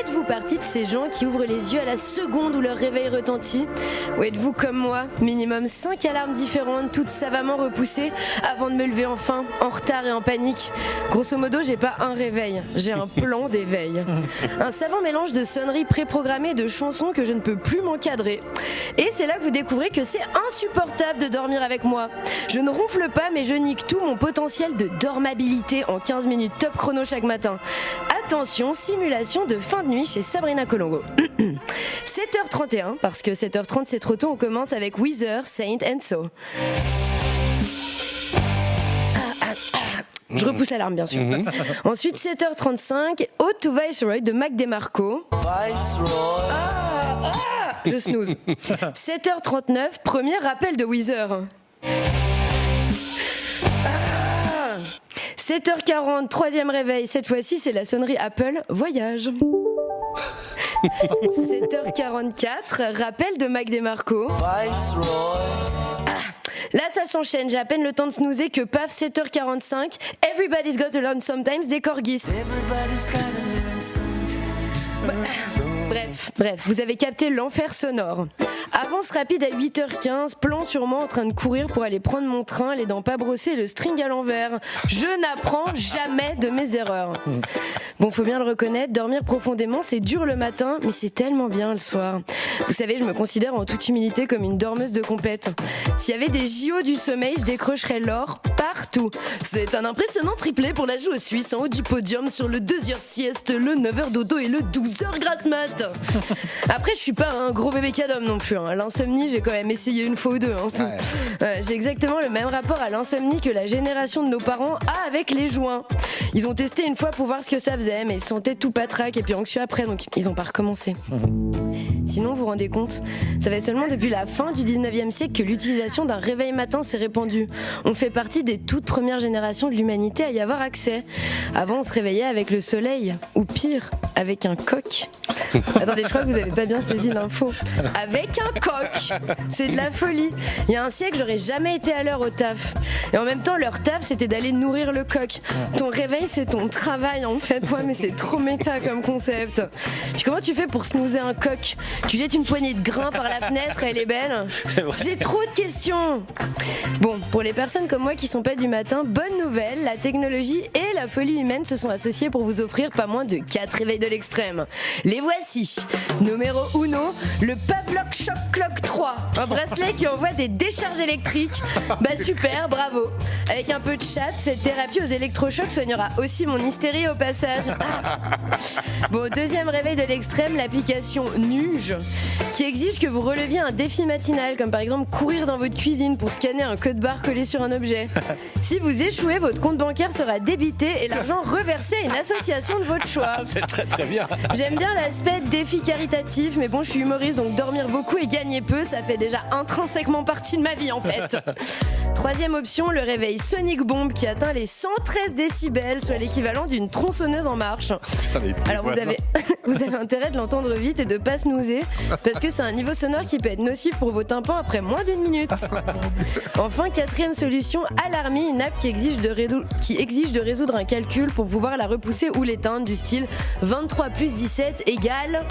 Faites-vous partie de ces gens qui ouvrent les yeux à la seconde où leur réveil retentit? Ou êtes-vous comme moi, minimum 5 alarmes différentes, toutes savamment repoussées, avant de me lever enfin, en retard et en panique? Grosso modo, j'ai pas un réveil, j'ai un plan d'éveil. Un savant mélange de sonneries préprogrammées et de chansons que je ne peux plus m'encadrer. Et c'est là que vous découvrez que c'est insupportable de dormir avec moi. Je ne ronfle pas, mais je nique tout mon potentiel de dormabilité en 15 minutes top chrono chaque matin. Attention, simulation de fin de nuit chez Sabrina Colongo. 7h31, parce que 7h30 c'est trop tôt, on commence avec Weezer, Saint and So. Je repousse l'alarme bien sûr. Ensuite 7h35, Ode to Viceroy de Mac DeMarco. Je snooze. 7h39, premier rappel de Weezer. 7h40, troisième réveil, cette fois-ci c'est la sonnerie Apple Voyage. 7h44, rappel de Mac DeMarco. Là ça s'enchaîne, j'ai à peine le temps de snoozer que paf 7h45, Everybody's Got to Learn Sometimes des Corgis. Bref, vous avez capté l'enfer sonore. Avance rapide à 8h15, plan sur moi en train de courir pour aller prendre mon train, les dents pas brossées, le string à l'envers. Je n'apprends jamais de mes erreurs. Bon, faut bien le reconnaître, dormir profondément c'est dur le matin, mais c'est tellement bien le soir. Vous savez, je me considère en toute humilité comme une dormeuse de compète. S'il y avait des JO du sommeil, je décrocherais l'or partout. C'est un impressionnant triplé pour la joueuse suisse en haut du podium sur le 2h sieste, le 9h dodo et le 12h grasse mat. Après, je suis pas un gros bébé cadom non plus. L'insomnie, j'ai quand même essayé une fois ou deux. J'ai exactement le même rapport à l'insomnie que la génération de nos parents a avec les joints. Ils ont testé une fois pour voir ce que ça faisait, mais ils se sentaient tout patraque et puis anxieux après, donc ils ont pas recommencé. Sinon, vous vous rendez compte, ça fait seulement depuis la fin du 19e siècle que l'utilisation d'un réveil matin s'est répandue. On fait partie des toutes premières générations de l'humanité à y avoir accès. Avant, on se réveillait avec le soleil, ou pire, avec un coq. Attendez, je crois que vous avez pas bien saisi l'info. Avec un coq, c'est de la folie. Il y a un siècle, j'aurais jamais été à l'heure au taf. Et en même temps, leur taf, c'était d'aller nourrir le coq. Ton réveil, c'est ton travail en fait. Ouais, mais c'est trop méta comme concept. Puis comment tu fais pour snoozer un coq? Tu jettes une poignée de grains par la fenêtre, elle est belle. J'ai trop de questions. Bon, pour les personnes comme moi qui sont pas du matin, bonne nouvelle, la technologie et la folie humaine se sont associées pour vous offrir pas moins de 4 réveils de l'extrême. Les voici. Numéro 1, le Pavlok Shock Clock 3. Un bracelet qui envoie des décharges électriques. Bah super, bravo. Avec un peu de chat, cette thérapie aux électrochocs soignera aussi mon hystérie au passage. Bon, deuxième réveil de l'extrême, l'application Nuge, qui exige que vous releviez un défi matinal, comme par exemple courir dans votre cuisine pour scanner un code barre collé sur un objet. Si vous échouez, votre compte bancaire sera débité et l'argent reversé à une association de votre choix. C'est très très bien. J'aime bien l'aspect défi caritatif, mais bon, je suis humoriste, donc dormir beaucoup et gagner peu, ça fait déjà intrinsèquement partie de ma vie en fait. Troisième option, le réveil Sonic Bomb qui atteint les 113 décibels, soit l'équivalent d'une tronçonneuse en marche. Alors vous avez intérêt de l'entendre vite et de pas snoozer, parce que c'est un niveau sonore qui peut être nocif pour vos tympans après moins d'1 minute. Enfin, quatrième solution, Alarmy, une app qui exige de résoudre un calcul pour pouvoir la repousser ou l'éteindre, du style 23 plus 17 égale...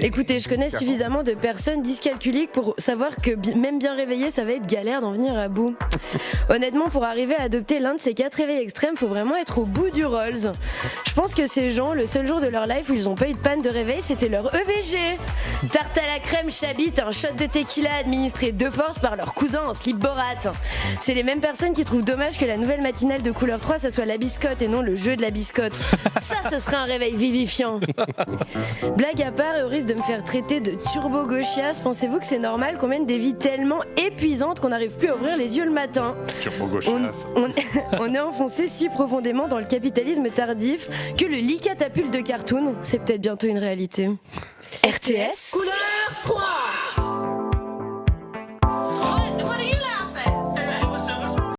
Écoutez, je connais suffisamment de personnes dyscalculiques pour savoir que même bien réveillé, ça va être galère d'en venir à bout. Honnêtement, pour arriver à adopter l'un de ces 4 réveils extrêmes, faut vraiment être au bout du Rolls. Je pense que ces gens, le seul jour de leur life où ils ont pas eu de panne de réveil, c'était leur EVG. Tarte à la crème, chabit, un shot de tequila administré de force par leur cousin en slip borat. C'est les mêmes personnes qui trouvent dommage que la nouvelle matinale de couleur 3, ça soit la biscotte et non le jeu de la biscotte. Ça, ce serait un réveil vivifiant. Blague à part, et au risque de me faire traiter de turbo-gauchias, pensez-vous que c'est normal qu'on mène des vies tellement épuisantes qu'on n'arrive plus à ouvrir les yeux le matin? On est enfoncé si profondément dans le capitalisme tardif que le lit catapulte de cartoon, c'est peut-être bientôt une réalité. RTS Couleur 3.